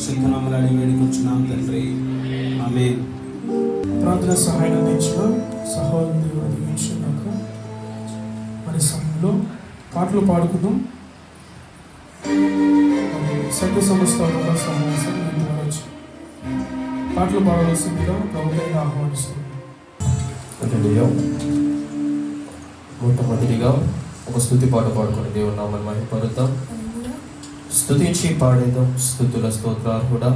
పరిశుద్ధ నామములో అడిగి వేడుకొచ్చున్నాం తండ్రి, ఆమేన్. ప్రార్థన సహాయం అందించిన సహోదరుని దీవించుగాక. మరి సమయంలో పాటలు పాడుకుందాం. మరి సంఘ సంస్థ సమావేశం ఇంతవరకు పాటలు పాడవలసిందిగా ప్రభుత్వంగా ఆహ్వానిస్తుంది. మొట్టమొదటిగా ఒక స్తుతి పాట పాడుకొని దేవుని నామమును మహిమపరుద్దాం. స్తుతించి పాడేదాం స్తుతుల స్తోత్రార్హుడా,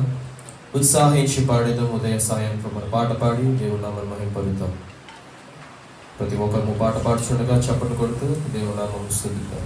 ఉత్సాహించి పాడేదాం ఉదయ సాయంత్రం మన పాట పాడి దేవుని నామమును మహిమపరుద్దాం. ప్రతి ఒక్కరు పాట పాడుచుండగా చప్పట్లు కొడుతూ దేవుని నామమును స్తుతిద్దాం.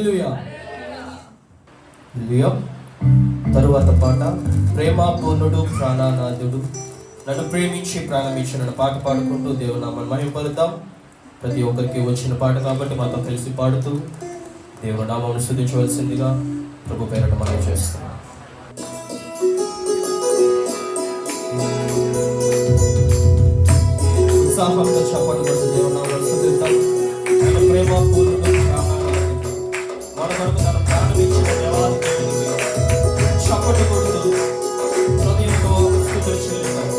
హల్లెలూయా. హల్లెలూయా. తరువాత పాట ప్రేమ పూర్ణుడు ప్రాణనాథుడు నన్ను ప్రేమించి ప్రాణమించి నన్ను పాట పాడుకుంటూ దేవుని నామాన్ని మహిమపరుద్దాం. ప్రతి ఒక్కరికి వచ్చిన పాట కాబట్టి మాతో కలిసి పాడుతూ దేవుని నామాన్ని స్తుతించవలసిందిగా ప్రభు పేరట మనం చేస్తున్నాం. ఉత్సాహంతో చప్పట్లు కొడుతూ దేవుని నామాన్ని స్తుతిద్దాం. ఆయన ప్రేమ పూర్ణుడు ప్రాణనాథుడు మన వరకు తన ప్రాణం ఇచ్చిన దేవాది దేవునికి చప్పట్లు కొడుతూ హృదయంతో స్తుతులు చెల్లిద్దాం.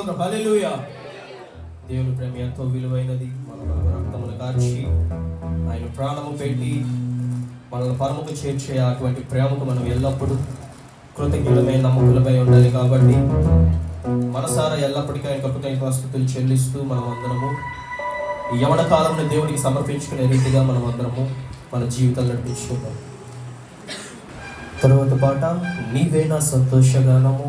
స్తోత్రం. హల్లెలూయా. దేవుని ప్రేమ ఎంతో విలువైనది. మన కొరకు రక్తమును కార్చి ఆయన ప్రాణము పెట్టి మనల్ని పరముకు చేర్చే అటువంటి ప్రేమకు మనం ఎల్లప్పుడూ కృతజ్ఞులమై నమ్మకులమై ఉండాలి. కాబట్టి మనసారా ఎల్లప్పటికీ ఆయన కృతజ్ఞతాస్తుతులు చెల్లిస్తూ మనం అందరము ఈ యవన కాలంలో దేవునికి సమర్పించుకునే రీతిగా మనం అందరము మన జీవితాలు నడిపించుకుందాం. తర్వాత పాట నీవే నా సంతోషగానము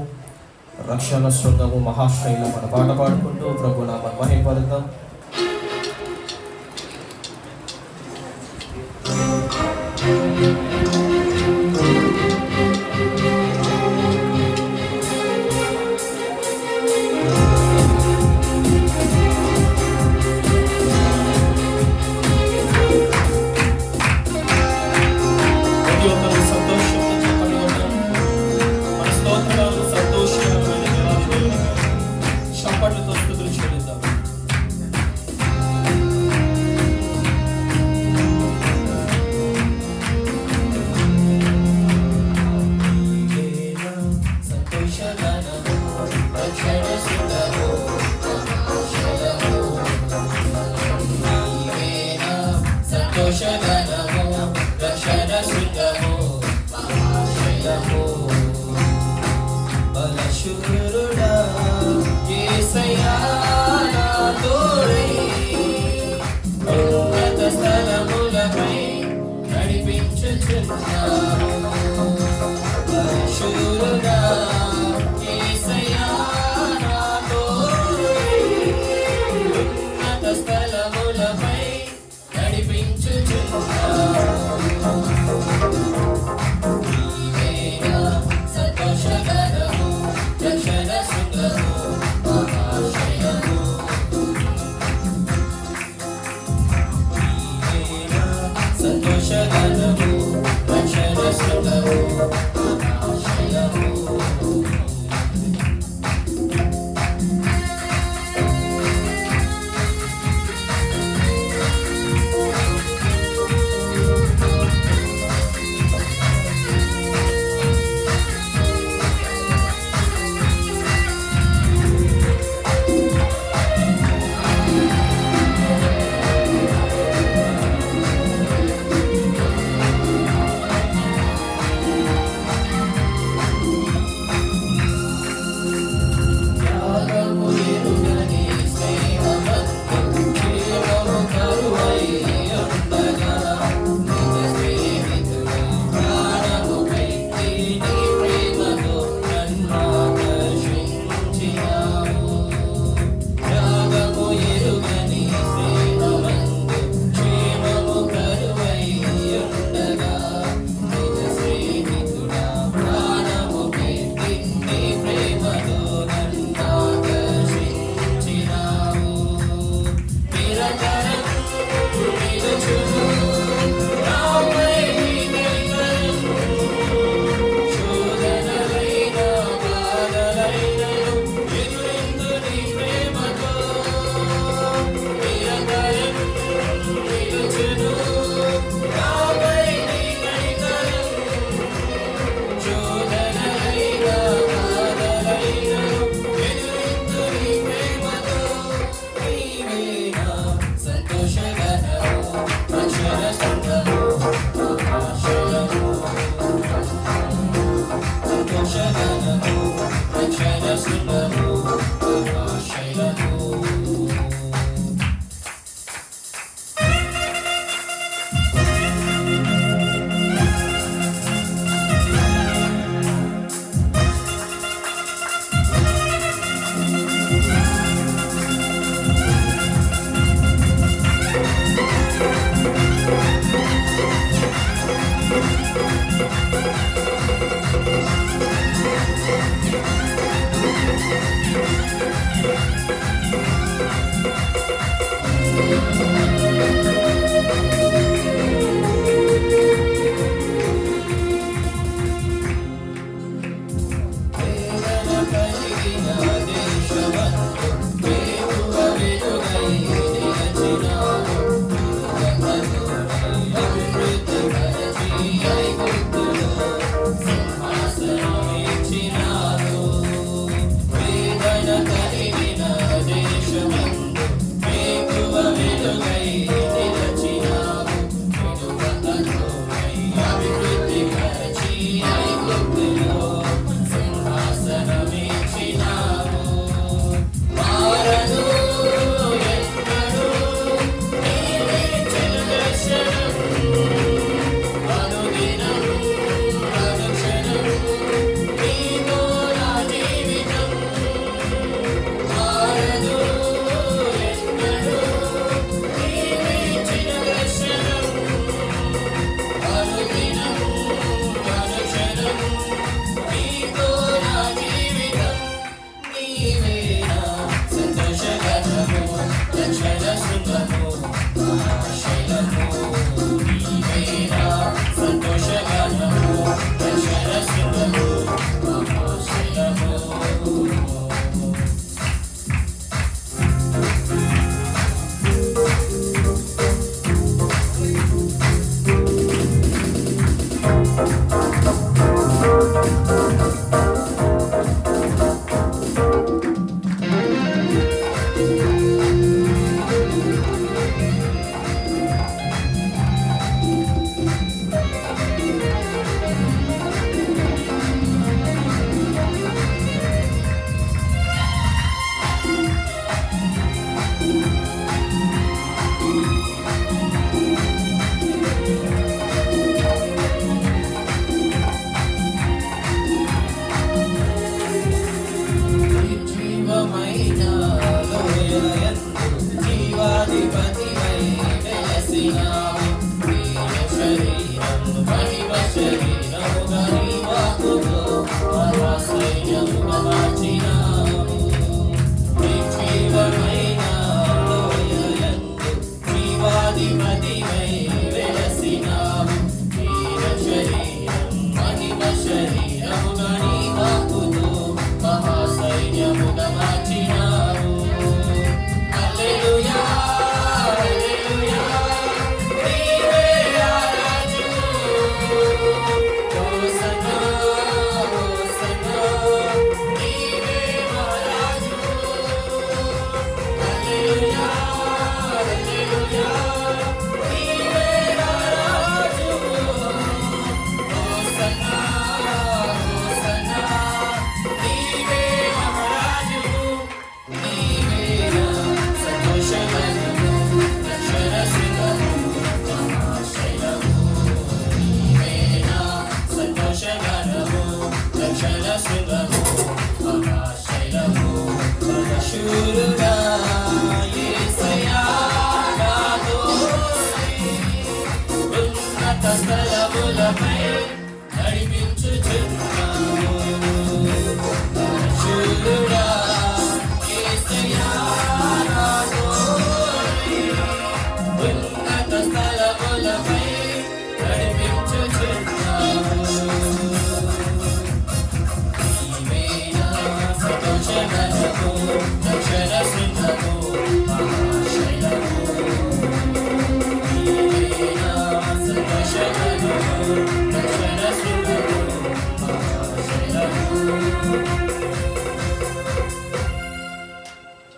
రక్షణ శృంగము మహాశ్రైలం మన పాట పాడుకుంటూ ప్రభు నామమును మహిమపరుద్దాం.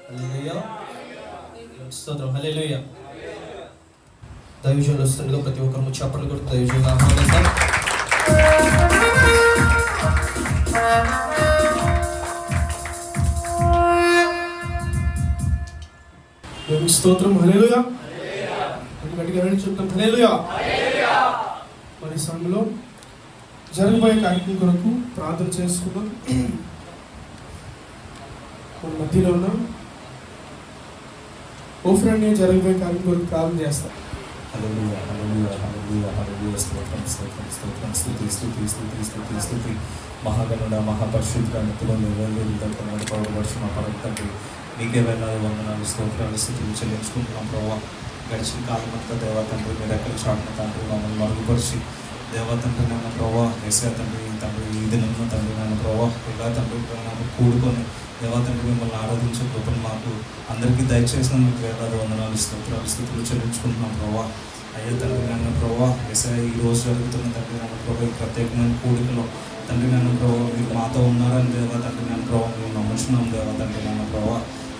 హల్లెలూయా. స్తోత్రం. హల్లెలూయా. దైవజనులు వస్తుండగా ప్రతి ఒక్కరు చప్పట్లు కొడుతూ దైవజనులు ఆహ్వానిద్దాం. దేవునికి స్తోత్రం. హల్లెలూయా. గట్టిగా చెప్తాం హల్లెలూయా. మరి సంఘంలో జరగబోయే కార్యక్రమం కొరకు ప్రార్థన చేసుకున్నాం. మన మధ్యలో ఉన్న ఓఫ్రాన్ని జరగబోయే కార్యక్రమం కొరకు ప్రార్థన చేస్తాం. హల్లెలూయా హల్లెలూయా హల్లెలూయా హల్లెలూయా. స్తోత్రం స్తోత్రం స్తోత్రం. స్తుతి స్తుతి స్తుతి స్తుతి స్తుతి. మహాగణుడ మహాపరిశుద్ధుడ నిత్యలో నిలబడి పౌరవర్షం మా పరతండి మీకే వేలాది వందనాలు స్తోత్రాలు స్థుతులు చెల్లించుకుంటున్నాం ప్రభావ. గడిచిన కాలం అంతా దేవా తండ్రి మీరు ఎక్కడ చాటున తండ్రి మమ్మల్ని మరుగుపరిచి దేవా తండ్రి నన్ను ప్రభావ వేసే తండ్రి ఈ దినంలో తండ్రి నన్ను ప్రభావ ఇలా తండ్రి నన్ను కూడుకొని దేవా తండ్రి మిమ్మల్ని ఆరాధించే కృపను మాకు అందరికీ దయచేసిన మీకు వేలాది వందనాలు స్తోత్రాలు స్థుతులు చెల్లించుకుంటున్నాం ప్రభావ. అయ్యా తండ్రి నన్ను ప్రభావ వేసే ఈ రోజు జరుగుతున్న తండ్రి నన్ను ప్రభావ ఈ ప్రత్యేకమైన కూడికలో తండ్రి నన్ను ప్రభావ మీరు మాతో ఉన్నారని దేవా తండ్రి నన్ను ప్రభావ మేము నమ్ముచున్నాం దేవా తండ్రి నన్ను ప్రభావ.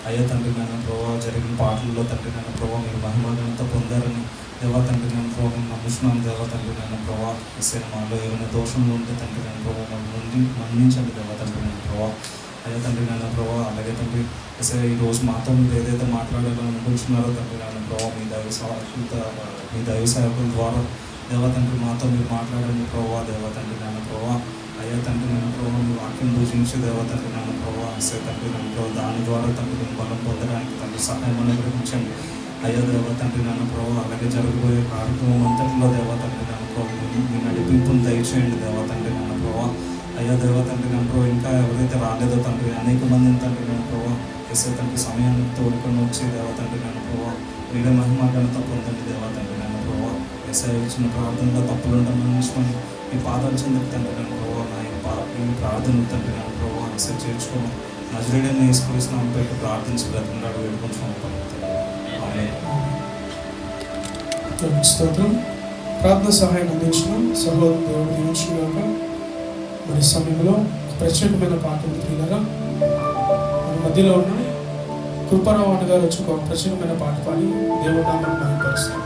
అయ్యా తండ్రి నన్ను ప్రభావ జరిగిన పాటల్లో తండ్రి నన్ను ప్రభావ మీరు మహిమలంతా పొందారని దేవా తండ్రి నన్ను ప్రభావ మేము నమ్ముచున్నాం దేవా తండ్రి నన్ను ప్రభావ. ఎస్ఐ మాలో ఏమైనా దోషంలో ఉంటే తండ్రి నన్ను ప్రభావ మన్నించండి దేవా తండ్రి నన్ను ప్రభావ. అయ్యా తండ్రి నన్ను ప్రభావ అలాగే తండ్రి ఎస్ఐ ఈ రోజు మాతో మీరు ఏదైతే మాట్లాడాలని అనుకుంటున్నారో తండ్రి నన్ను ప్రభావ మీ దైవ సేవకుల ద్వారా దేవా తండ్రి మాతో మీరు మాట్లాడండి ప్రభావ దేవా తండ్రి నన్ను ప్రభావ. అయ్యా తండ్రి నన్ను ప్రభావ మీ వాక్యం పూజించి దేవా తండ్రి నన్ను ప్రభావ ఎస్ఐ తండ్రి నన్ను ప్రభావ దాని ద్వారా తండ్రి నేను బలం పొందడానికి తండ్రి సహాయం అనుగ్రహించండి. అయ్యా దేవా తండ్రి నన్ను ప్రభావ అలాగే జరగబోయే కార్యక్రమం అంతటిలో దేవా తండ్రి నన్ను ప్రభావ మీ నడిపింపును దయచేయండి దేవా తండ్రి నన్ను ప్రభావ. అయ్యా దేవా తండ్రి నన్ను ప్రభావ ఇంకా ఎవరైతే రాలేదో తండ్రి అనేక మందిని తండ్రి నన్ను ప్రభావ ఎస్ఐ తండ్రి సమయాన్ని తోడుకొని వచ్చి దేవా తండ్రి నన్ను ప్రభావ మీరే మహిమ ఘనత పొందండి దేవా తండ్రి నన్ను ప్రభావ. ఎస్ఐ ఇచ్చిన ప్రార్థనలో తప్పులు ఉండమని మీ పాదాలు చెందుకు తండ్రి నన్ను ప్రభావ ఈ ప్రార్థన తండ్రి నన్ను ప్రభావ ఎస్ఐ చేర్చుకోను నజరేయుడైన యేసుక్రీస్తు నామమున పెట్టి ప్రార్థించి బ్రతిమలాడి వేడుకొంచున్నాము. ఆమేన్. స్తోత్రం. ప్రార్థన సహాయం అందించిన సహోదరు దేవుడు దీవించుగాక. మరి సమయంలో ప్రత్యేకమైన పాటలు తీయగా మన మధ్యలో ఉన్న కృపారావు అన్న గారు వచ్చి ఒక ప్రత్యేకమైన పాట పాడి దేవుడు నామాన్ని మహిమపరుస్తారు.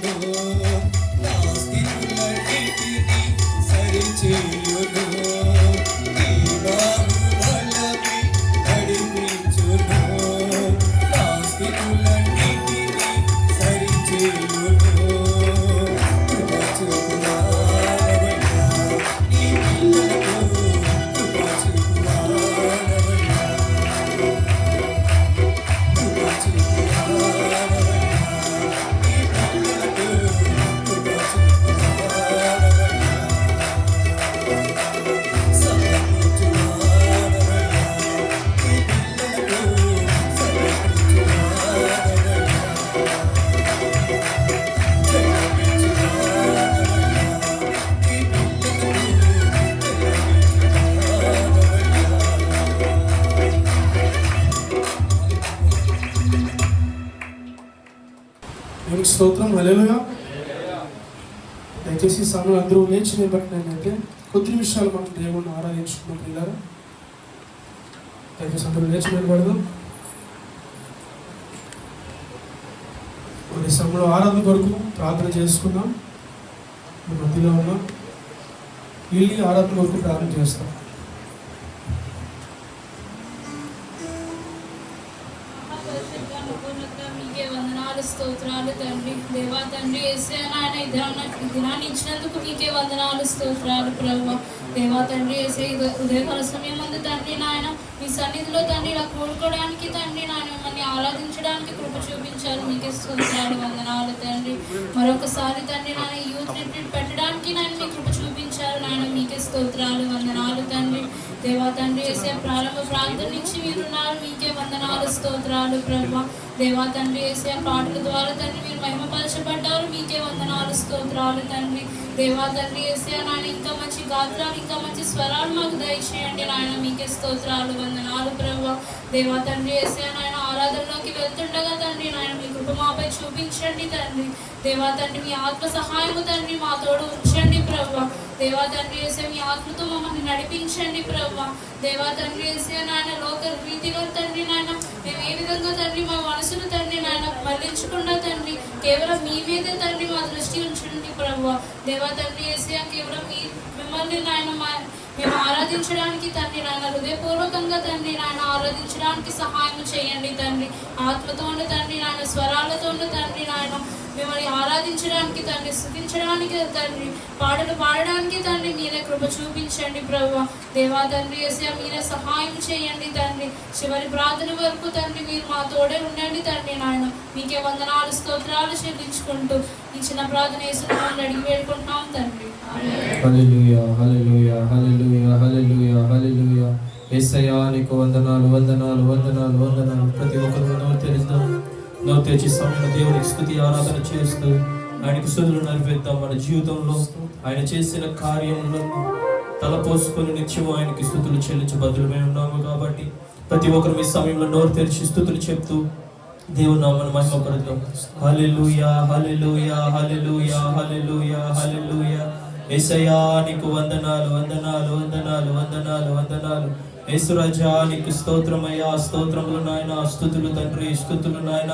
నా స్థితులన్నిటినీ సరిచేయును, నీ మార్గాలపై నడిపించును. నా స్థితులన్నిటినీ సరిచేయును. కృప చూపువాడవయ్యా, నీ పిల్లలకు కృప చూపువాడవయ్యా, కృప చూపువాడవయ్యా, నీ పిల్లలకు కృప చూపువాడవయ్యా, సమకూర్చువాడవయ్యా, నీ పిల్లలకు సమకూర్చువాడవయ్యా, దేవునికి స్తోత్రం. హల్లెలూయా. దయచేసి ఈ సమయంలో అందరూ లేచి నిలబడినట్లయితే కొద్ది నిమిషాలు మనం దేవుణ్ణి ఆరాధించుకున్నాం పిల్లలు. దయచేసి అందరూ లేచి నిలబడదాం. కొన్ని సమయంలో ఆరాధన కొరకు ప్రార్థన చేసుకుందాం. ఈ మధ్యలో ఉన్న వీళ్ళని ఆరాధన కొరకు ప్రార్థన చేస్తాం. మీకే వందనాలు స్తోత్రాలు తండ్రి. దేవా తండ్రి యేసయ్య నాయన ఈ దినాన్ని ఇచ్చినందుకు మీకే వందనాలు స్తోత్రాలు ప్రభువా. దేవా తండ్రి యేసయ్య ఉదయకాల సమయం ముందు తండ్రి నాయన మీ సన్నిధిలో తండ్రి ఇలా కూడుకోవడానికి తండ్రి నాయన మిమ్మల్ని ఆరాధించడానికి కృప చూపించారు. మీకే స్తోత్రాలు వందనాలు తండ్రి. మరొకసారి తండ్రి నాయన యూత్ రిట్రీట్ పెట్టడానికి నాయన మీ కృప చూపించారు నాయన. మీకే స్తోత్రాలు వందనాలు తండ్రి. దేవా తండ్రి యేసయ్య ప్రారంభ ప్రాంతం నుంచి మీరున్నారు. మీకే వందనాలు స్తోత్రాలు ప్రభువా. దేవా తండ్రి యేసయ్య పాటల ద్వారా తండ్రి మీరు మహిమపరచబడ్డారు. మీకే వందనాలు స్తోత్రాలు తండ్రి. దేవా తండ్రి యేసయ్య నాయన ఇంకా మంచి గాత్రాలు ఇంకా మంచి స్వరాలు మాకు దయచేయండి నాయన. మీకే స్తోత్రాలు వందనాలు ప్రభువా. దేవా తండ్రి యేసయ్య నాయన ఆరాధనలోకి వెళ్తుండగా తండ్రి నాయన మీ కృప మాపై చూపించండి తండ్రి. దేవా తండ్రి మీ ఆత్మ సహాయము తండ్రి మా తోడు ఉంచండి ప్రభువా. దేవా తండ్రి యేసయ్య మీ ఆత్మతో మమ్మల్ని నడిపించండి ప్రభువా. దేవా తండ్రి యేసయ్య నాయన లోక రీతిగా తండ్రి నాయన మేము ఏ విధంగా తండ్రి మా మనసును తండ్రి నాయన మళ్లించకుండా తండ్రి కేవలం మీ మీదే తండ్రి మా దృష్టి ఉంచండి ప్రభువా. దేవా తండ్రి యేసయ్య కేవలం మిమ్మల్ని నాయన మేము ఆరాధించడానికి తండ్రి నాయన హృదయపూర్వకంగా తండ్రి నాయన ఆరాధించడానికి సహాయం చేయండి తండ్రి. ఆత్మతోను తండ్రి నాయన స్వరాలతోను తండ్రి నాయన మిమ్మల్ని ఆరాధించడానికి తండ్రి స్తుతించడానికి తండ్రి పాటలు పాడడానికి తండ్రి మీరే కృప చూపించండి ప్రభువా. దేవా తండ్రి యేసయ్య మీరే సహాయం చేయండి తండ్రి. చివరి ప్రార్థన వరకు తండ్రి మీరు మా తోడే ఉండండి తండ్రి నాయన. మీకే వందనాలు స్తోత్రాలు చెల్లించుకుంటూ ఈ చిన్న ప్రార్థన యేసునామములో అడిగి వేడుకుంటున్నాం తండ్రి. హల్లెలూయా, హల్లెలూయా, హల్లెలూయా, హల్లెలూయా, హల్లెలూయా. యేసయ్యా నీకు వందనాలు, వందనాలు, వందనాలు, వందనాలు. ప్రతి ఒక్కరు నోరు తెరుద్దాం. నోరు తెరిచి సమయంలో దేవునికి స్తుతి ఆరాధన చేస్తూ ఆయనకు స్తుతులు నడిపిద్దాం. మన జీవితంలో ఆయన చేసిన కార్యములను తలపోసుకొని నిత్యం ఆయనకి స్తుతులు చెల్లించి బదులుమై ఉన్నాము కాబట్టి ప్రతి ఒక్కరు మీ సమయంలో నోరు తెరిచి స్తుతులు చెప్తూ దేవుని నామమును మహిమపరుద్దాం. హల్లెలూయా, హల్లెలూయా, హల్లెలూయా, హల్లెలూయా, హల్లెలూయా. యేసయ్యా నీకు వందనాలు, వందనాలు, వందనాలు, వందనాలు, వందనాలు. యేసురాజా నీకు స్తోత్రమయ్యా, స్తోత్రములు నాయన, స్తుతులు తండ్రి, స్తుతులు నాయన.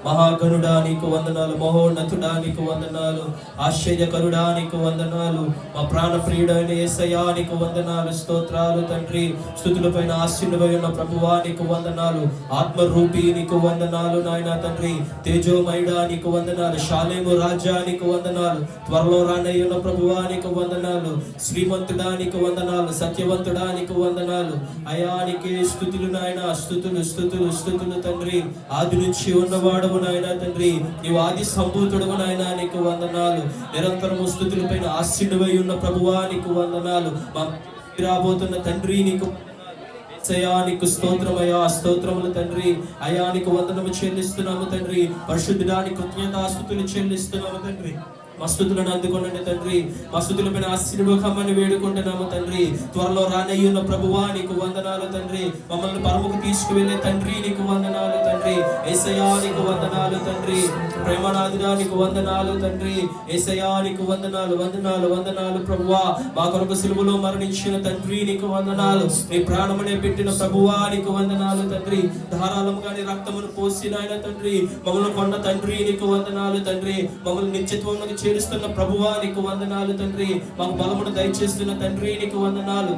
మహాగణుడా నీకు వందనాలు, మహోన్నతుడా నీకు వందనాలు, ఆశ్చర్యకరుడా నీకు వందనాలు, మా ప్రాణప్రియుడైన యేసయ్యా నీకు వందనాలు, స్తోత్రాలు తండ్రి. స్తుతుల పైన ఆశీనువై ఉన్న ప్రభువా నీకు వందనాలు, ఆత్మరూపి నీకు వందనాలు నాయన తండ్రి. తేజోమయుడా నీకు వందనాలు, శాలేము రాజా నీకు వందనాలు, త్వరలో రానయ్యున్న ప్రభువా నీకు వందనాలు, శ్రీమంతుడా నీకు వందనాలు, సత్యవంతుడా నీకు వందనాలు. అయానికి స్తుతులు నాయన, స్తుతులు, స్తుతులు, స్తుతులు తండ్రి. ఆది నుంచి ఉన్నవాడు నాయన తండ్రి, నీవు ఆది సంభూతుడవు నాయన నీకు వందనాలు. నిరంతరము స్తుతుల పైన ఆశీనువై ఉన్న ప్రభువా నీకు వందనాలు. మా రాబోతున్న తండ్రి నీకు నీకు స్తోత్రమయ్యా, స్తోత్రములు తండ్రి. అయా నీకు వందనము చెల్లిస్తున్నాము తండ్రి. పరిశుద్ధుడా నీకు కృతజ్ఞతాస్తుతులు చెల్లిస్తున్నాము తండ్రి. మా స్తుతులను అందుకోనండి తండ్రి. మా స్తుతులపైన ఆశీర్వకమని వేడుకుంటున్నాము తండ్రి. త్వరలో రానయ్యున్న ప్రభువా నీకు వందనాలు తండ్రి. మమ్మల్ని పరముకు తీసుకువెళ్ళే తండ్రి నీకు వందనాలు తండ్రి. యేసయ్యా నీకు వందనాలు తండ్రి. ప్రేమనాథుడా నీకు వందనాలు తండ్రి. యేసయ్యా నీకు వందనాలు వందనాలు వందనాలు ప్రభువా. మా కొరకు సిలువలో మరణించిన తండ్రి నీకు వందనాలు. నీ ప్రాణమునే పెట్టిన ప్రభువా నీకు వందనాలు తండ్రి. ధారాళముగా నీ రక్తమును పోసిన ఆయన తండ్రి. మమ్మల్ని కొన్న తండ్రి నీకు వందనాలు తండ్రి. మమ్మల్ని నిత్యత్వంలోకి చేరుస్తున్న ప్రభువా నీకు వందనాలు తండ్రి. మాకు బలమును దయచేస్తున్న తండ్రి నీకు వందనాలు.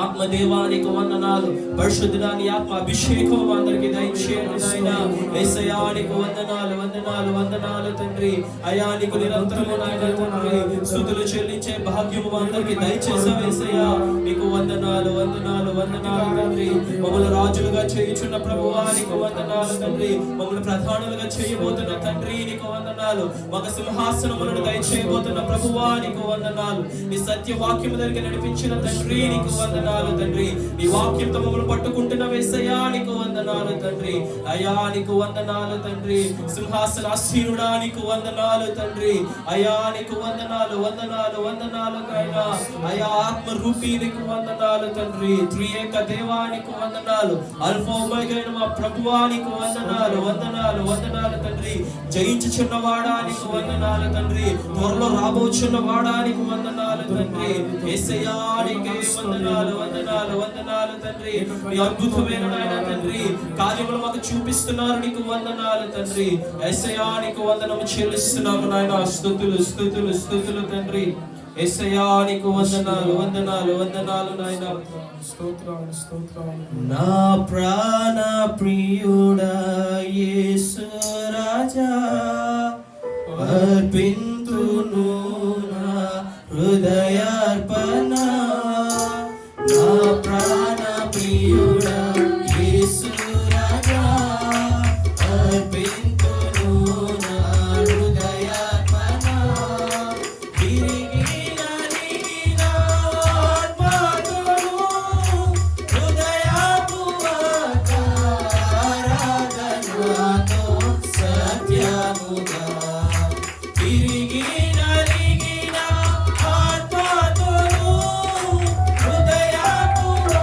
ఆత్మదేవా నీకు వందనాలు. పరిశుద్ధుడా నీ ఆత్మ అభిషేకం అందరికి దయచేయండి నాయన. యేసయ్యా నీకు వందనాలు వందనాలు వందనాలు తండ్రి. అయా నీకు నిరంతరము నాయన తండ్రి స్తుతులు చెల్లించే భాగ్యము అందరికి దయచేసావు యేసయ్యా. నీకు వందనాలు వందనాలు వందనాలు తండ్రి. మమ్మల్ని రాజులుగా చేయుచున్న ప్రభువా నీకు వందనాలు తండ్రి. మమ్మల్ని ప్రధానులుగా చేయబోతున్న తండ్రి నీకు వందనాలు. మాకు సింహాసనములను దయచేయబోతున్న ప్రభువా నీకు వందనాలు. నీ సత్య వాక్యము దగ్గర నడిపించిన తండ్రి నీకు వందనాలు తండ్రి. నీ వాక్యంతో మమ్మల్ని పట్టుకుంటున్న యేసయ్యా నీకు వందనాలు తండ్రి. అయా నీకు వందనాలు తండ్రి. సింహాసనాసీనుడా నీకు వందనాలు తండ్రి. అయా నీకు వందనాలు వందనాలు వందనాలు నాయనా. అయా ఆత్మ రూపీ నీకు వందనాలు తండ్రి. త్రియేక దేవా నీకు వందనాలు. అల్ఫా ఒమేగా అయిన మా ప్రభువా నీకు వందనాలు వందనాలు వందనాలు తండ్రి. జయించుచున్న వాడా నీకు వందనాలు తండ్రి. త్వరలో రాబోచున్న వాడా నీకు వందనాలు తండ్రి. యేసయ్యా నీకే వందనాలు వందనాలు వందనాలు తండ్రి. మీ అద్భుతమైన నాయన తండ్రి కార్యములు మాకు చూపిస్తున్నారు నీకు వందనాలు తండ్రి. యేసయ్యా నీకు వందనము చెల్లిస్తున్నాము నాయన. స్తుతులు స్తుతులు స్తుతులు తండ్రి. యేసయ్యా నీకు వందనాలు వందనాలు వందనాలు నాయన. స్తోత్రాలు స్తోత్రాలు. నా ప్రాణ ప్రియుడా యేసు రాజా అర్పింతును నా హృదయార్పణ. నా ప్రాణ ప్రియుడా యేసు రాజా అర్పింతును నా హృదయార్పణ. తిరిగి నలిగిన ఆత్మతోను హృదయపూర్వక ఆరాధనతో సత్యముగా. తిరిగి నలిగిన ఆత్మతోను హృదయపూర్వక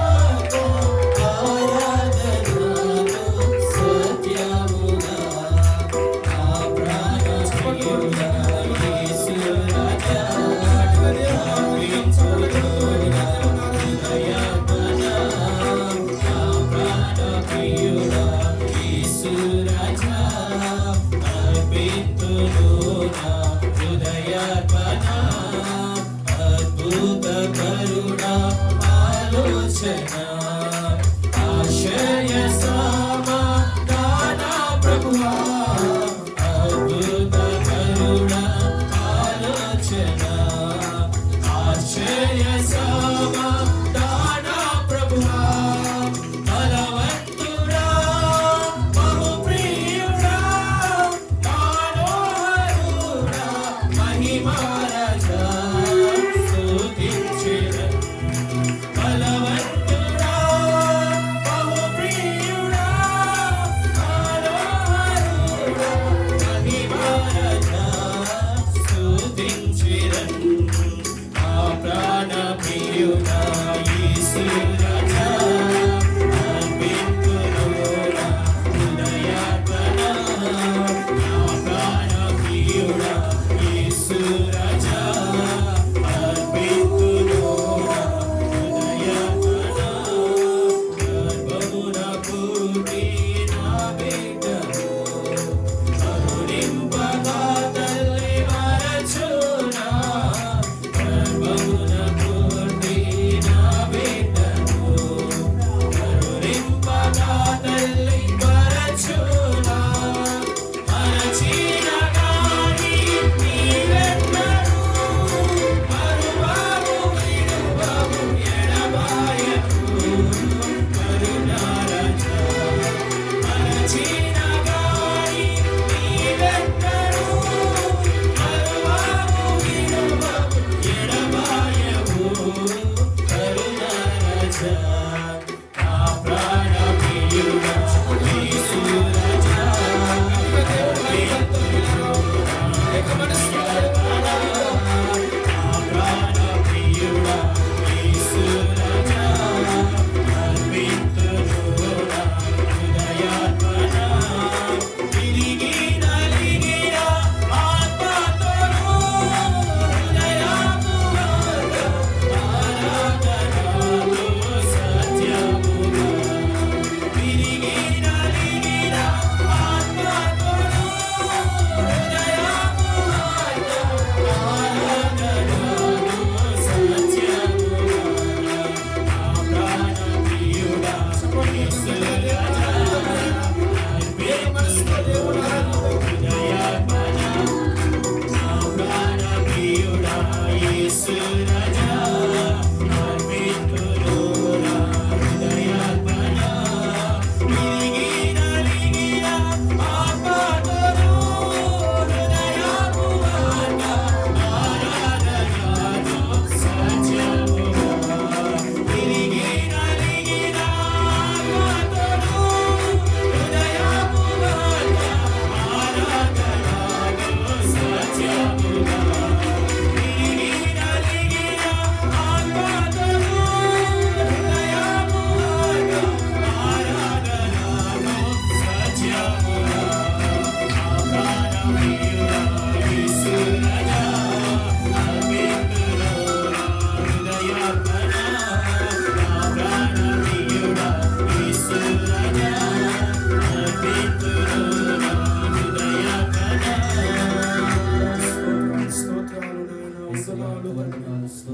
ఆరాధనతో సత్యముగా. నా ప్రాణ ప్రియుడా యేసు రాజా అర్పింతును నా హృదయార్పణ. నా ప్రాణ ప్రియుడా యేసు రాజా అర్పింతును నా హృదయార్పణ. అద్భుత కరుణ ఆలోచన ఆశయ సమాధాన ప్రభువా. అద్భుత కరుణ ఆలోచన ఆశయ సమాధాన ప్రభువా. బలవంతుడా బహుప్రియుడా మనోహరుడా మహిమారాజా స్తుతించెదను. బలవంతుడా బహుప్రియుడా మనోహరుడా మహిమారాజా స్తుతించెదను. నా ప్రాణ ప్రియుడా యేసు రాజా అర్పింతును నా హృదయార్పణ. నా ప్రాణ ప్రియుడా యేసు రాజా అర్పింతును నా హృదయార్పణ. గర్భమున పుట్టి నా బిడ్డను కరుణింపగా తల్లి మరచునా. గర్భమున పుట్టి నా బిడ్డను కరుణింపగా తల్లి మరచునా. మరచిన గాని నీ వెంట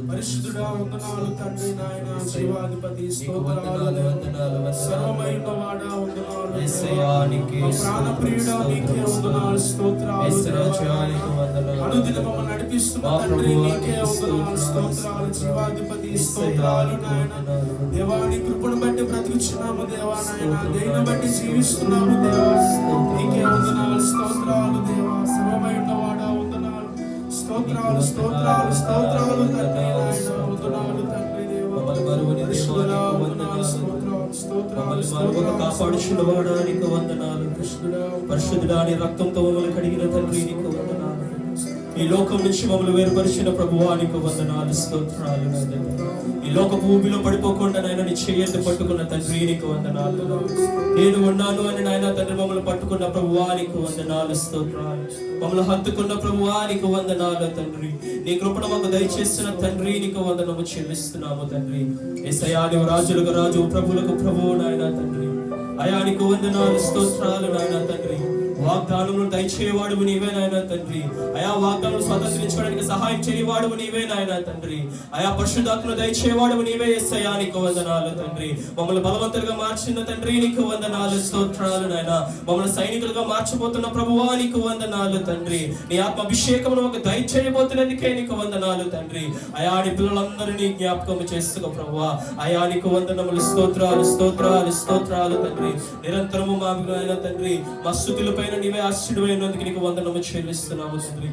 పరిశుద్ధుడా వందనాలు తండ్రి నాయన జీవాధిపతి స్తోత్రాలు సర్వమైన వాడా వందనాలు యేసయ్యా నీకే ప్రాణప్రియుడా నీకే వందనాలు స్తోత్రాలు యేసయ్యానికి వందనాలు అనుదిన మమ్మల్ని నడిపిస్తున్న తండ్రి నీకే వందనాలు స్తోత్రాలు జీవాధిపతి స్తోత్రాలు నాయన దేవా నీ కృపను బట్టి బ్రతుకుచున్నాము దేవా నాయన దేని బట్టి జీవిస్తున్నాము దేవా నీకే వందనాలు స్తోత్రాలు దేవా సర్వమైన వాడా వందనాలు స్తోత్రాలు స్తోత్రాలు స్తోత్రాలు తండ్రి నాయన వందనాలు తండ్రి దేవా పరిశుద్ధుడా వందనాలు స్తోత్రాలు స్తోత్రాలు స్తోత్రాలు కాపాడుచున్నవాడా నీకు వందనాలు. పరిశుద్ధుడా నీ రక్తంతో మమ్మల్ని కడిగిన తండ్రి నీకు వందనాలు. ఈ లోకం నుంచి మమ్మల్ని వేరుపరిచిన ప్రభువా నీకు వందనాలు స్తోత్రాలు. ఈ లోక భూమిలో పడిపోకుండా నాయన నీ చెయ్యెత్తి పట్టుకున్న తండ్రి నీకు వందనాలు. నేను ఉన్నాను అని నాయన తండ్రి మమ్మల్ని పట్టుకున్న ప్రభువా నీకు వందనాలు స్తోత్రాలు. మమ్మల్ని హత్తుకున్న ప్రభువా నీకు వందనాలు తండ్రి. నీ కృపను మాకు దయచేస్తున్న తండ్రి నీకు వందనము చెల్లిస్తున్నాము తండ్రి. యేసయ్యా నీవు రాజులకు రాజు ప్రభువులకు ప్రభువు నాయన తండ్రి. అయా నీకు వందనాలు స్తోత్రాలు నాయన తండ్రి. వాగ్దానములు దయచేవాడు నీవే నాయన తండ్రి. అయా వాగ్దానం స్వతంత్రించుకోవడానికి సహాయం చేయవాడు నీవే నాయన తండ్రి. అయా పరిశుద్ధాత్మను దయచేవాడు నీవే యేసయ్యా నీకు వందనాలు తండ్రి. మమ్మల్ని బలవంతులుగా మార్చిన తండ్రి నీకు వందనాలు స్తోత్రాలు నాయన. మమ్మల్ని సైనికులుగా మార్చబోతున్న ప్రభువా నీకు వందనాలు తండ్రి. నీ ఆత్మ అభిషేకమును ఒక దయచేయబోతున్నందుకే నీకు వందనాలు తండ్రి. అయా నీ పిల్లలందరినీ జ్ఞాపకం చేసుకో ప్రభువా. అయా నీకు వందనములు స్తోత్రాలు స్తోత్రాలు స్తోత్రాలు తండ్రి. నిరంతరము మా నాయన తండ్రి మా స్తుతులపై నీవే ఆశ్చర్యమైనందుకు నీకు వందనము చెల్లిస్తున్నాము తండ్రి.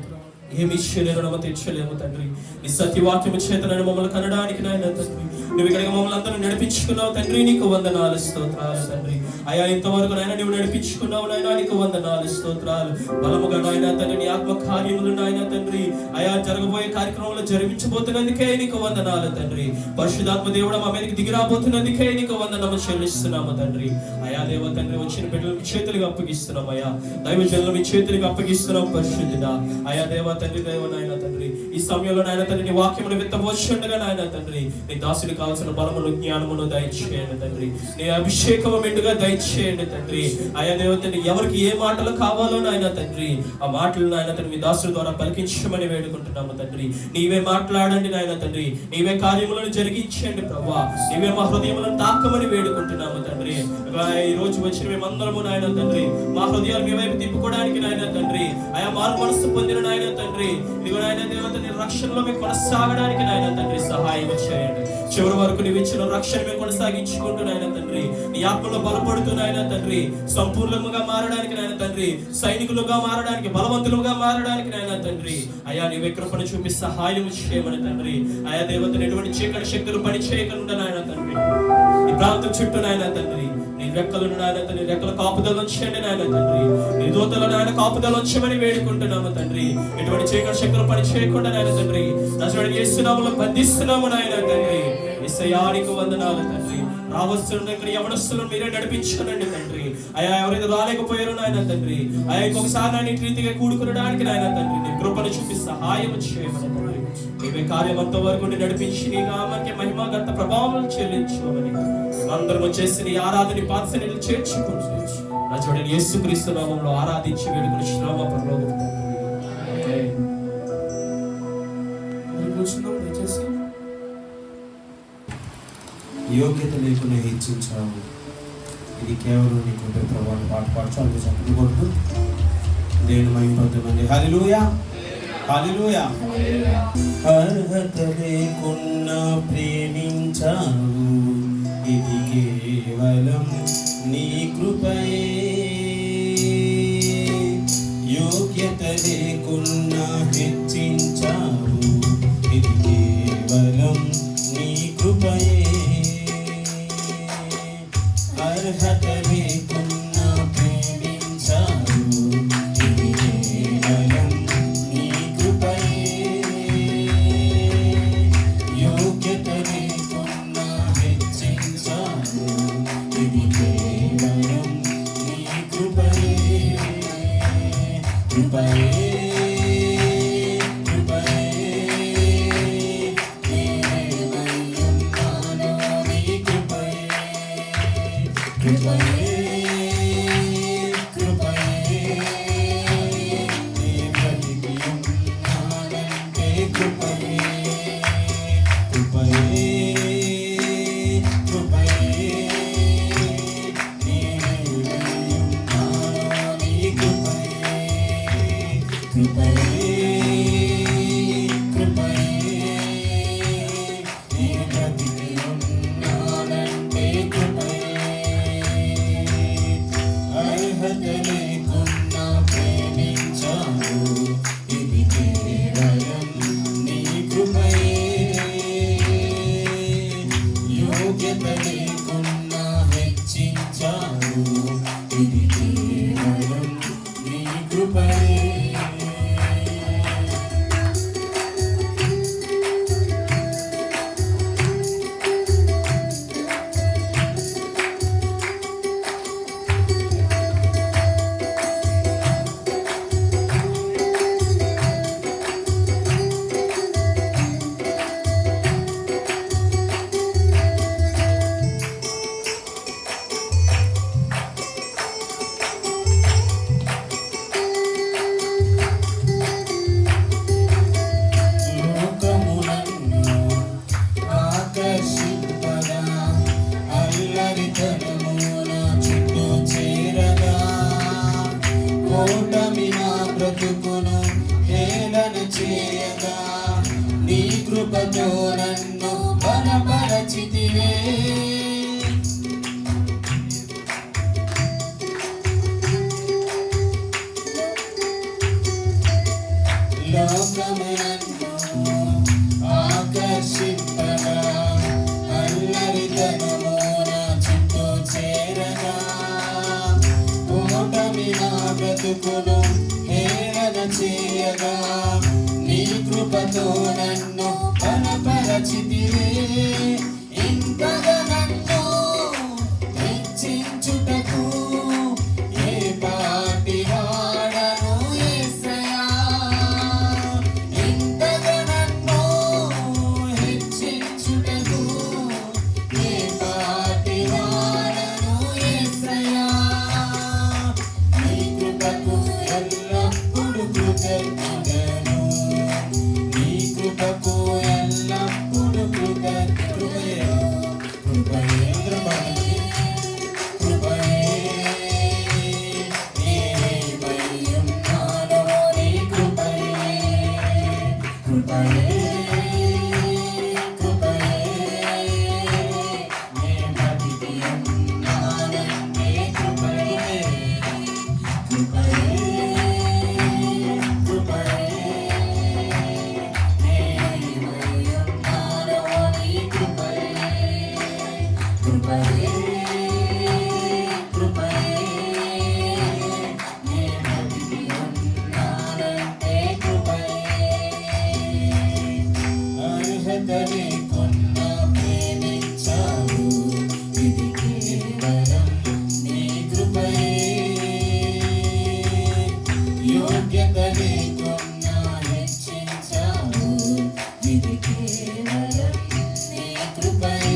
ఏమి ఇచ్చలేము తెచ్చలేము తండ్రి. నీ సత్యవాక్యము చేత మమ్మల్ని కనడానికి నాయన తండ్రి నువ్వు ఇక్కడికి మమ్మల్ని అందరూ నడిపించుకున్నావు తండ్రి నీకు వందనాలు స్తోత్రాలు తండ్రి. అయా ఇంతవరకు నాయన నువ్వు నడిపించుకున్నావు నాయన నీకు వందనాలు స్తోత్రాలు. బలముగా నాయన తండ్రి నీ ఆత్మ కార్యములు నాయన తండ్రి అయా జరగబోయే కార్యక్రమంలో జరిపించబోతున్నందుకే నీకు వందనాలు తండ్రి. పరిశుద్ధాత్మ దేవుడు మా మీదకి దిగిరాబోతున్నందుకే నీకు వందనము చెల్లిస్తున్నాము తండ్రి. అయా దేవ తండ్రి వచ్చిన బిడ్డలు మీ చేతులకు అప్పగిస్తున్నాం. అయా దైవజనులు మీ చేతులకు అప్పగిస్తున్నాం పరిశుద్ధుడా. అయా దేవ తండ్రి దేవ నాయన తండ్రి ఈ సమయంలో నాయన తండ్రి నీ వాక్యమును విత్తబోచుండగా నాయన తండ్రి నీ దాసుడికి కావాల్సిన బలమును జ్ఞానమును దయచేయండి తండ్రి. నీ అభిషేకము మెండుగా దయచేయండి తండ్రి. అయా దేవ తండ్రి ఎవరికి ఏ మాటలు కావాలో నాయన తండ్రి ఆ మాటలు నాయన తండ్రి మీ దాసుడి ద్వారా పలికించమని వేడుకుంటున్నాము తండ్రి. నీవే మాట్లాడండి నాయన తండ్రి. నీవే కార్యములను జరిగించండి ప్రభువా. నీవే మా హృదయములను తాకమని వేడుకుంటున్నాము తండ్రి. ఈ రోజు వచ్చిన మేమందరము నాయన తండ్రి మా హృదయాలు మీ వైపు తిప్పుకోవడానికి నాయన తండ్రి అయా మారు మనసు పొందిన నాయన తండ్రి ఇదిగో నాయన దేవత నీ రక్షణలో మేము కొనసాగడానికి నాయన తండ్రి సహాయం చేయండి. చివరి వరకు నీవు ఇచ్చిన రక్షణ మేము కొనసాగించుకుంటూ నాయన తండ్రి నీ ఆత్మలో బలపడుతూ నాయన తండ్రి సంపూర్ణంగా మారడానికి నాయన తండ్రి సైనికులుగా మారడానికి బలవంతులుగా మారడానికి నాయన తండ్రి అయా నీ కృపను చూపి సహాయం చేయమని తండ్రి. అయా దేవతను ఎటువంటి చీకటి శక్తులు పని చేయకుండా నాయన తండ్రి ఈ ప్రాంతం చుట్టూ నాయన తండ్రి నీ రెక్కలను నాయన తండ్రి రెక్కల కాపుదలు ఉంచండి నాయన తండ్రి. నీ దూతల నాయన కాపుదలు ఉంచమని వేడుకుంటున్నాము తండ్రి. ఎటువంటి చీకటి శక్తులు పని చేయకుండా నాయన తండ్రి నజరేయుడైన యేసు నామములో బంధిస్తున్నాము నాయన తండ్రి. యేసయ్యా నీకు వందనాలు తండ్రి. రావస్తున్న ఇక్కడ యవనస్తులను మీరే నడిపించుకోనండి తండ్రి. అయా ఎవరైతే రాలేకపోయారో నాయన తండ్రి అయా ఇంకొకసారి నాయన రీతిగా కూడుకునడానికి నాయన తండ్రి నీ కృపను చూపి సహాయం చేయమని తండ్రి. నీవే కార్యం అంతవరకు నడిపించి నీ నామానికి మహిమ గంత ప్రభావం చెల్లించుకోమని అందరము చేసి నీ ఆరాధన పాత్రని చేర్చుకుంటూ నజరేయుడైన యేసుక్రీస్తు నామములో ఆరాధించి వేడుకొనిచున్నాము పరలోకపు తండ్రి. దయచేసి యోగ్యత లేకుండా హెచ్చించావు. ఇది కేవలం నీకు ప్రభావం పాట పాడుచు అందుకు చెప్పి కొట్టు దేవుని మహిమ పొందమని హల్లెలూయా. హల్లెలూయా. అర్హత లేకున్నా ప్రేమించావు, ఇది కేవలం నీ కృపయే. యోగ్యత లేకున్నా హెచ్చించావు, ఇది కేవలం నీ కృపయే. అర్హత లేకున్నా ప్రేమించావు, ఇది కేవలం నీ కృపయే. యోగ్యత లేకున్నా హెచ్చించావు, ఇది కేవలం నీ కృపయే. కృపయే కృపయే నేనేమయ్యున్నాను నీ కృపయే. కృపయే కృపయే నీ బ్రతికి ఉన్నానంటే కృపయే. కృపయే కృపయే నేనేమయ్యున్నాను నీ కృపయే. కృపయే కృపయే నీ బ్రతికి ఉన్నానంటే కృపయే. అర్హత లేకున్నా ప్రేమించావు, ఇది కేవలం నీ కృపయే. యోగ్యత లేకున్నా హెచ్చించావు, ఇది కేవలం నీ కృపయే. లోకమునన్ను ఆకర్షింపగా, అల్లరితనమున చుట్టూ చేరగా, ఓటమి నా బ్రతుకును హేళన చేయగా, నీ కృపతో నన్ను బలపరచితివే. లోకమునన్ను ఆకర్షింపగా, అల్లరితనమున చుట్టూ చేరగా, ఓటమి నా బ్రతుకును హేళన చేయగా, నీ కృపతో నన్ను బలపరచితివే. ఇంతగా నన్ను హెచ్చించుటకు ఏ పాటి వాడను యేసయ్యా. ఇంతగా నన్ను హెచ్చించుటకు ఏ పాటి వాడను యేసయ్యా. నీ కృపకు ఎల్లప్పుడూ కృతజ్ఞుడను, నీ కృపకు ఎల్లప్పుడూ కృపయే కృపయే కృపయే నేనేమయ్యున్నాను నీ కృపయే. కృపయే కృపయే నే బ్రతికి ఉన్నానంటే కృపయే. కృపయే కృపయే నేనేమయ్యున్నాను నీ కృపయే. కృపయే కృపయే నే బ్రతికి ఉన్నానంటే కృపయే. అర్హత లేకున్నా ప్రేమించావు, ఇది కేవలం నీ కృపయే. యోగ్యత లేకున్నా హెచ్చించావు, ఇది కేవలం నీ కృపయే.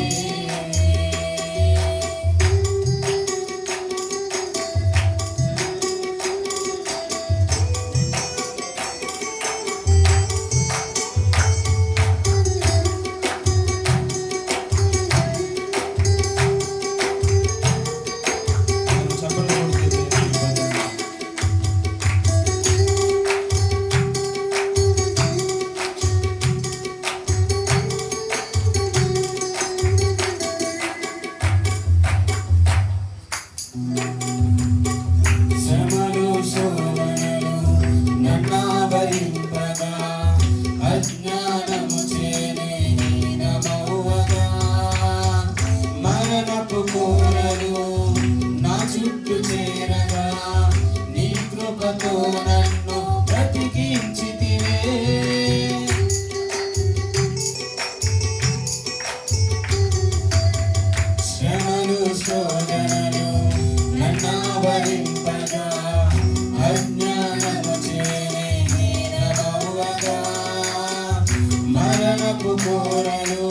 మరణపు కోరలు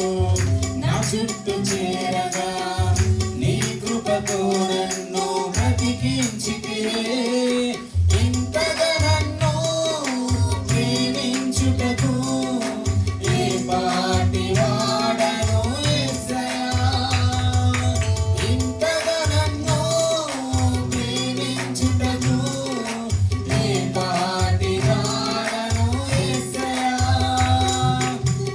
నా చుట్టూ చేరగా నీ కృపతో నన్ను బ్రతికించితివే. ఇంతగా నన్ను ప్రేమించుటకు ఏ పాటి వాడను యేసయ్యా. ఇంతగా నన్ను ప్రేమించుటకు ఏ పాటి వాడను యేసయ్యా.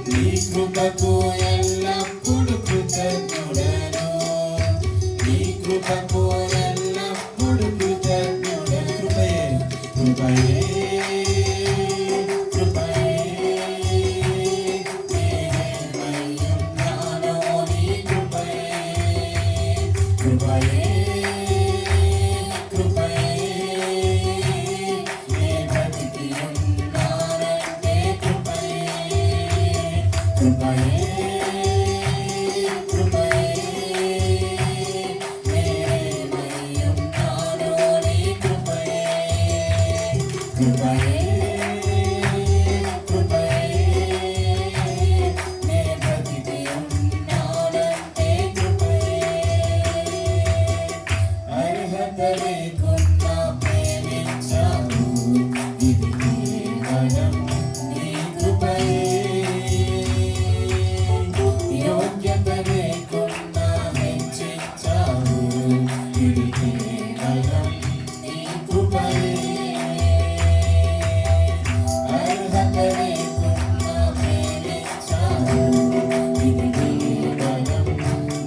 నీ కృపకు ఎల్లప్పుడు కృతజ్ఞుడను, నీ కృపకు ఎల్లప్పుడు కృతజ్ఞుడను. కృపయే కృపయే కృపయే నేనేమయ్యున్నానో నీ కృపయే. కృపయే కృపయే నే బ్రతికి ఉన్నానంటే కృపయే. కృపయే కృపయే నేనేమయ్యున్నానో నీ కృపయే. కృపయే కృపయే నే బ్రతికి ఉన్నానంటే కృపయే. అర్హత లేకుండా ప్రేమించావు, ఇది కేవలం నీ కృపయే. యోగ్యత లేకుండా హెచ్చించావు, ఇది కేవలం నీ కృపయే. అర్హత లేకుండా ప్రేమించావు, ఇది కేవలం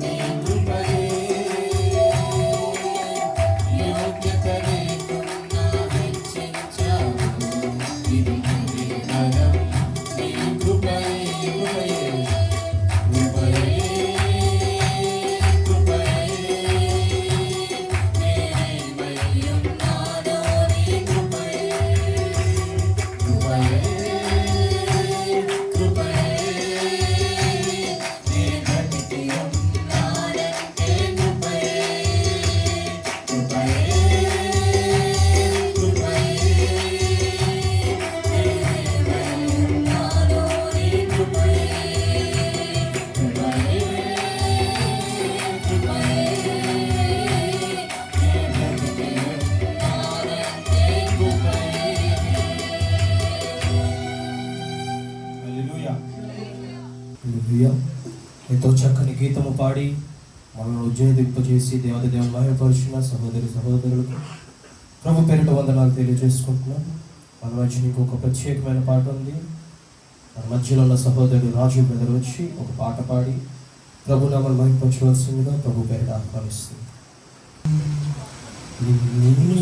నీ కృపయే. యోగ్యత లేకుండా హెచ్చించావు, ఇది కేవలం నీ కృపయే. కృపయే కృపయే నేనేమయ్యున్నానో నీ కృపయే. కృపయే కృపయే నే బ్రతికి ఉన్నానంటే కృపయే. కృపయే కృపయే నేనేమయ్యున్నానో నీ కృపయే. కృపయే కృపయే నే బ్రతికి ఉన్నానంటే కృపయే. హల్లెలూయా. హల్లెలూయా. ఎంతో చక్కని గీతము పాడి మనల్ని ఉజ్జయింపజేసి దేవత దేవుని మహిమపరిచిన సహోదరి సహోదరులకు ప్రభు పేరిట వందనాలు తెలియజేసుకుంటున్నాను. మన మధ్య నీకు ఒక ప్రత్యేకమైన పాట ఉంది. మన మధ్యలో ఉన్న సహోదరుడు రాజు బ్రదర్ వచ్చి ఒక పాట పాడి ప్రభు నామను మహిమపరచవలసిందిగా ప్రభు పేరిట ఆహ్వానిస్తుంది. ఏమని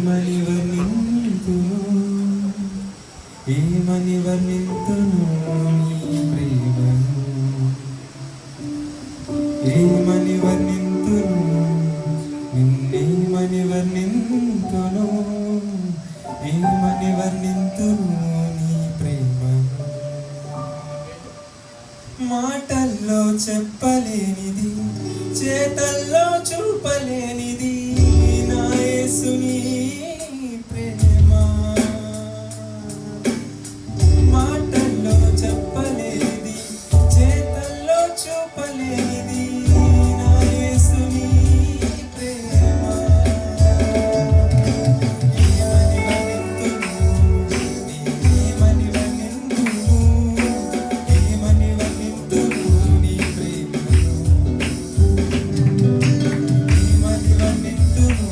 వర్ణింతును, ఏమని వర్ణింతును నీ ప్రేమను, ఏమని వర్ణింతును నిన్నేమని వర్ణింతును, ఏమని వర్ణింతును నీ ప్రేమను. మాటల్లో చెప్పలేనిది, చేతల్లో చూపలేనిది నా యేసుని ప్రేమ. మాటల్లో చెప్పలేనిది, చేతల్లో చూపలేనిది నా యేసుని ప్రేమ. ఏమని వర్ణింతును, ఏమని వర్ణింతును, ఏమని వర్ణింతును నీ ప్రేమను. ఏమని వర్ణింతును,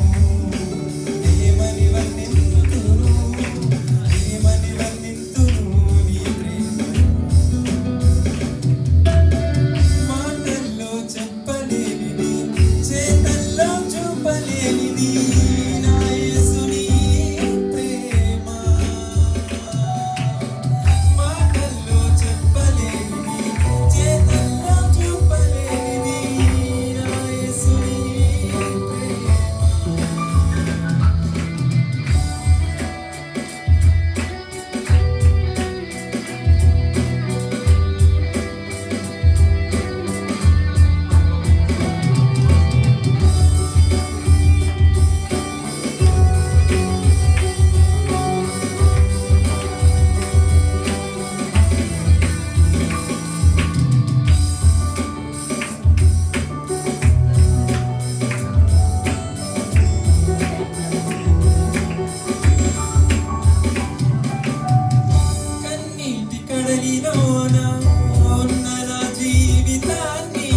ఉన్న నా జీవితాన్ని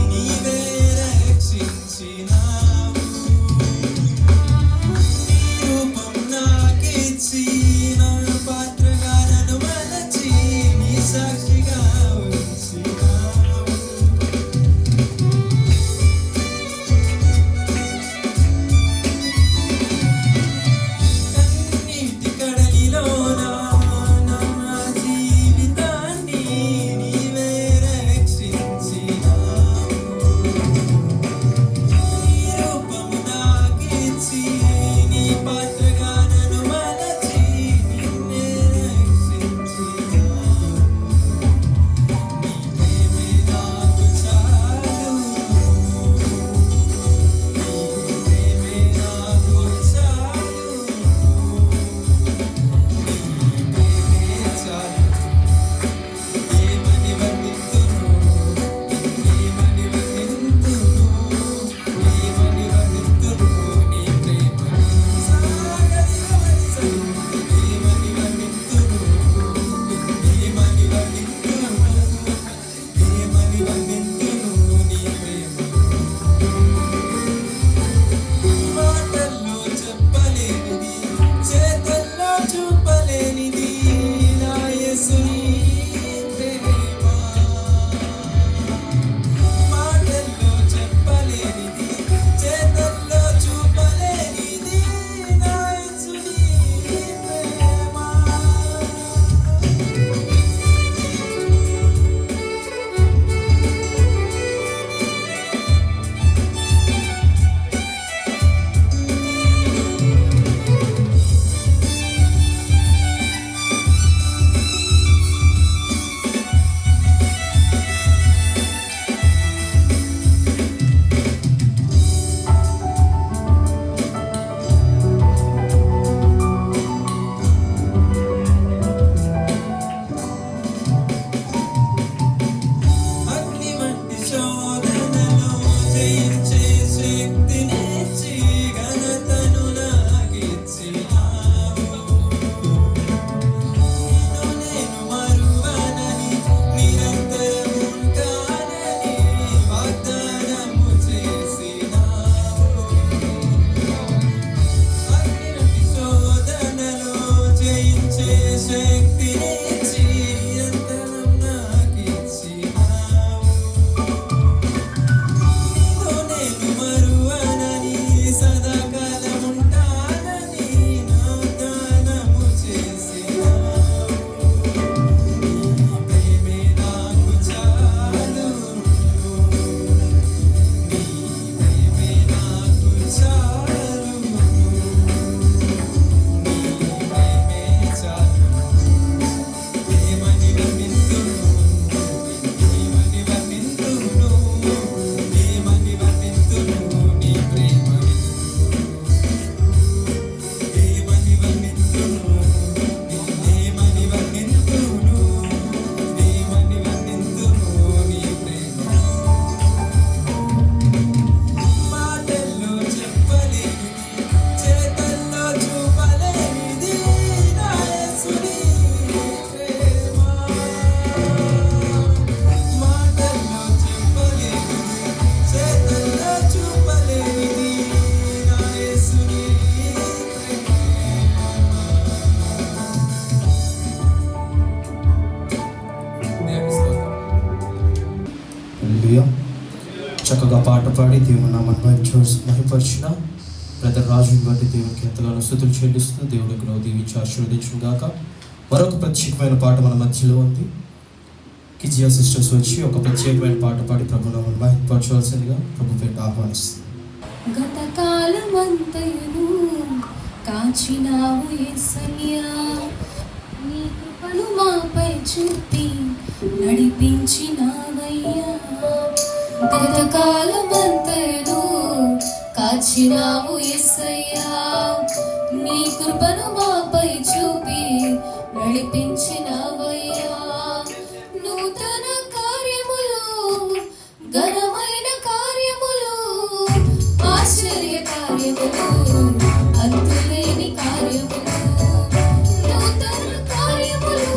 నీవే రక్షించినావు. నీ రూపం నాకిచ్చి నా పాత్రగా నన్ను మలచి నీ సాక్షిగా ఉంచినావు. కన్నీటి కడలిలోన నా జీవితాన్ని నీవే రక్షించినావు. నీ రూపము నాకిచ్చి నీ పాత్రగా నన్ను మలచి నిన్నే రక్షించినావు. నీ ప్రేమే నాకు చాలు, నీ ప్రేమే నాకు చాలు, నీ ప్రేమే చాలు. ఏమని వర్ణింతును, ఏమని వర్ణింతును, ఏమని వర్ణింతును నీ ప్రేమను. సాగరికవలసను ఏమని వర్ణింతును, ఏమని వర్ణింతును, ఏమని వర్ణింతును నీ ప్రేమను. మాటల్లో చెప్పలేనిది, చేతల్లో చూపలేనిది నా యేసుని ప్రేమ. మాటల్లో చెప్పలేనిది, చేతల్లో చూపలేనిది నా యేసుని ప్రేమ. అగ్ని వంటి శోధనలో జయించే శక్తినిచ్చి ఘనతను నాకిచ్చినావు. నిన్ను నేను మరువనని, నిరంతరం ఉంటానని వాగ్దానము చేసినావు. అగ్ని వంటి శోధనలో జయించే శక్తినిచ్చి నిరంతరం నాకిచ్చినావు. నిన్ను నేను మరువనని, సదాకాలం ఉంటానని వాగ్దానము చేసినావు. నీ ప్రేమే నాకు చాలు, నీ ప్రేమే నాకు చాలు, నీ ప్రేమే చాలు. ఏమని వర్ణింతును, ఏమని వర్ణింతును, ఏమని వర్ణింతును నీ ప్రేమను. ఏమని వర్ణింతును, ఏమని వర్ణింతును, ఏమని వర్ణింతును నీ ప్రేమను. మాటల్లో చెప్పలేనిది, చేతల్లో చూపలేనిది నా యేసుని ప్రేమ. మాటల్లో చెప్పలేనిది, చేతల్లో చూపలేనిది నా యేసుని ప్రేమ. దేవుని స్తోత్రం. హల్లెలూయా. చక్కగా పాట పాడి దేవుని నామాన్ని మహిమపరిచిన బ్రదర్ రాజుని బట్టి దేవునికి ఎంతగానో స్తుతులు చెల్లిస్తూ దేవునికి నువ్వు దీవించి ఆశీర్వదించును గాక. మరొక ప్రత్యేకమైన పాట మన మధ్యలో ఉంది. కిజియా సిస్టర్స్ వచ్చి ఒక ప్రత్యేకమైన పాట పాడి ప్రభు నామాన్ని మహిమపరచవలసిందిగా ప్రభు పేట ఆహ్వానిస్తుంది. గతకాలమంతయును కాచినావు యేసయ్యా, నీ కృపను మాపై చూపి నడిపించినావయ్యా. గతకాలమంతయును కాచినావు యేసయ్యా, నీ కృపను మాపై చూపి నడిపించినావయ్యా. నూతన కార్యములు, ఘనమైన కార్యములు, ఆశ్చర్య కార్యములు, అంతులేని కార్యములు, నూతన కార్యములు,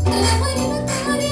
ఘనమైన కార్యములు,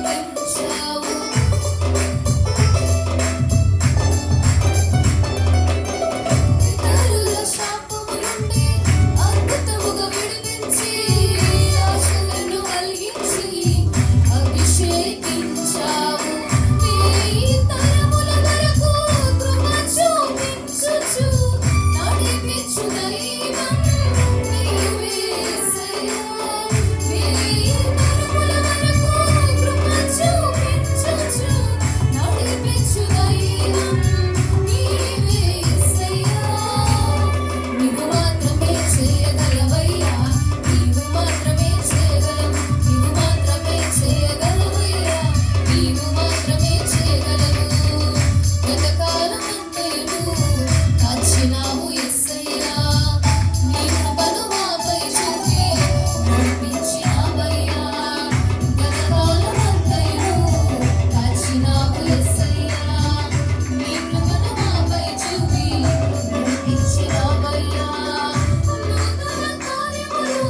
అభిషేకించావు. ఇతరుల శాపము నుండి అద్భుతముగా విడిపించి ఆశలను కలిగించి అభిషేకించావు. వేయి తరముల వరకు కృప చూపించుచు నడిపించు దైవం నీవే యేసయ్యా. వేయి తరముల వరకు కృప చూపించుచు నడిపించు దైవం నీవే యేసయ్యా. నీవు మాత్రమే చేయగలవయ్యా, నీవు మాత్రమే చేయగలవు, నీవు మాత్రమే చేయగలవయ్యా, నీవు మాత్రమే చేయగలవు. గతకాలమంతయు కాచినావు యేసయ్యా, నీ కృపను మాపై చూపి నడిపించినావయ్యా. గతకాలమంతయు కాచినావు యేసయ్యా, నీ కృపను మాపై చూపి నడిపించినావయ్యా. నూతన కార్యములు,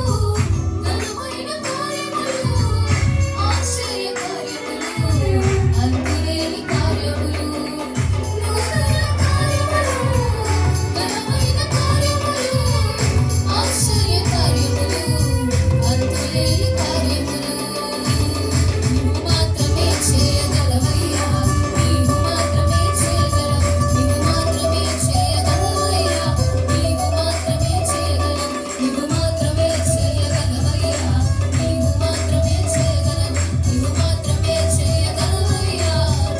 ఘనమైన కార్యములు, ఆశ్చర్య కార్యములు, అంతులేని కార్యములు. నూతన కార్యములు, ఘనమైన కార్యములు, ఆశ్చర్య కార్యములు, అంతులేని కార్యములు. నీవు మాత్రమే చేయగలవయ్యా, నీవు మాత్రమే చేయగలవు, నీవు మాత్రమే చేయగలవయ్యా, నీవు మాత్రమే చేయగలవు, నీవు మాత్రమే చేయగలవయ్యా, నీవు మాత్రమే చేయగలవు, నీవు మాత్రమే చేయగలవయ్యా,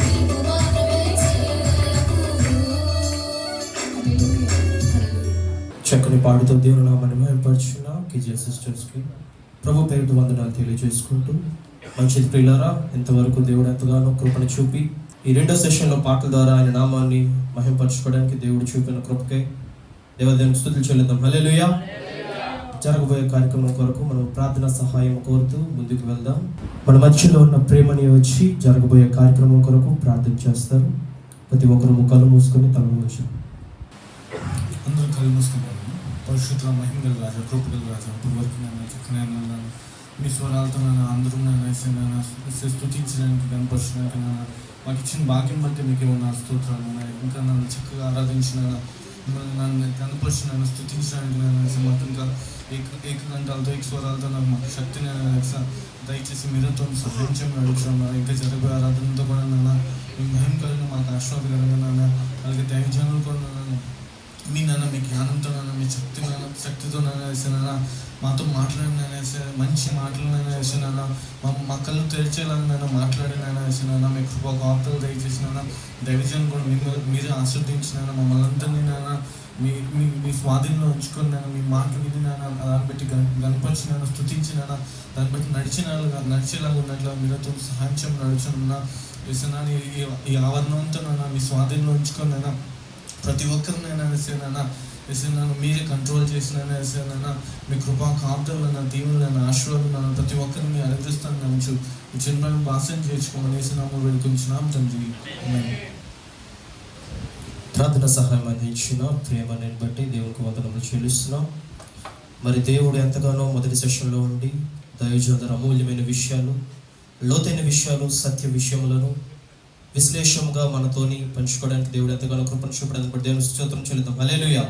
నీవు మాత్రమే చేయగలవు. చక్కని పాడుతో దేవుని నామాన్ని మహిమపరచున్న కేజీఎస్ సిస్టర్స్కి ప్రభు పేరిట వందనాలు తెలియజేసుకుంటూ, మంచిది ప్రియులారా, ఇంతవరకు దేవుడు ఎంతగానో కృపను చూపి ఈ రెండో సెషన్లో పాటల ద్వారా ఆయన నామాన్ని మహిమపరచుకోవడానికి దేవుడు చూపిన కృపకే దేవదేవుని స్తుతులు చెల్లిద్దాం. హల్లెలూయా. జరగబోయే కార్యక్రమం కొరకు మనం ప్రార్థన సహాయం కోరుతూ ముందుకు వెళ్దాం. మన మధ్యలో ఉన్న ప్రేమని వచ్చి జరగబోయే కార్యక్రమం కొరకు ప్రార్థన చేస్తారు. ప్రతి ఒక్కరు ముఖాలు మూసుకొని తల మూసి అందరూ కళ్ళు మూసుకుంటారు. పరిశుద్ధ మహిమగల రాజా, కృపగల రాజా, ఇప్పుడు వరకు నేను చక్కగా మీ స్వరాలతో నన్ను అందరూ నన్ను స్తుతించడానికి, కనపరచడానికి మాకు ఇచ్చిన భాగ్యం బట్టి మీకు ఏమన్నా స్తోత్రాలు ఉన్నాయి. ఇంకా నన్ను చక్కగా ఆరాధించిన, నన్ను కనపరిచిన, స్తుతించడానికి నేను సమర్థంగా ఏకకంఠాలతో, స్వరాలతో మాకు శక్తిని దయచేసి మీరుతో సహాయం చేయమని అడుగుతున్నాను. ఇంకా జరిగే ఆరాధనతో కూడా నాన్న మీ మహిమ కలిగిన మాకు ఆశీర్వాదకరంగా నాన్న, అలాగే దైవజనులు కూడా నాన్న మీ నాన్న మీ జ్ఞానంతో నాన్న, మీ శక్తితో నాన్న వేసినా మాతో మాట్లాడినైనా వేసే మంచి మాటలనైనా వేసినా మా కళ్ళు తెరిచేలాగా మాట్లాడినైనా వేసినా మీ కృప కాపులు దయచేసిన దైవజనం కూడా మీరే ఆస్వాదించిన మమ్మల్ని అందరినీ నాన్న మీ స్వాధీనంలో ఉంచుకొని నేను మీ మాటలు విని నాన్న దాన్ని బట్టి గణపరిచిన, స్తుతించిన, దాన్ని బట్టి నడిచేలాగా ఉన్నట్లు మీరుతో సహాయం చేయమని నడుచున్నా వేసినా ఈ ఆవరణంతో నాన్న మీ స్వాధీనంలో ఉంచుకొని నాన్న ప్రతి ఒక్కరినైనా వేసేనా వేసేనాను మీరే కంట్రోల్ చేసినైనా వేసేనా మీ కృపా కాపుదలైనా, దీవులైనా, ఆశీర్వాదాలను ప్రతి ఒక్కరిని అనుగ్రహిస్తాను నమ్ముచు మీ చిన్న భాషను చేర్చుకోమని వేసినాము వేడుకుంటున్నాం తండ్రి. ప్రార్థన సహాయం అందించిన ప్రేమని బట్టి దేవునికి వందనములు చెల్లిస్తున్నాం. మరి దేవుడు ఎంతగానో మొదటి సెషన్లో ఉండి దైవజనుల అమూల్యమైన విషయాలు, లోతైన విషయాలు, సత్య విషయములను విశ్లేషముగా మనతోని పంచుకోవడానికి దేవుడు ఎంతగానో కృపను చూపడానికి దేవుని స్తోత్రం చెల్లిద్దాం. హల్లెలూయా.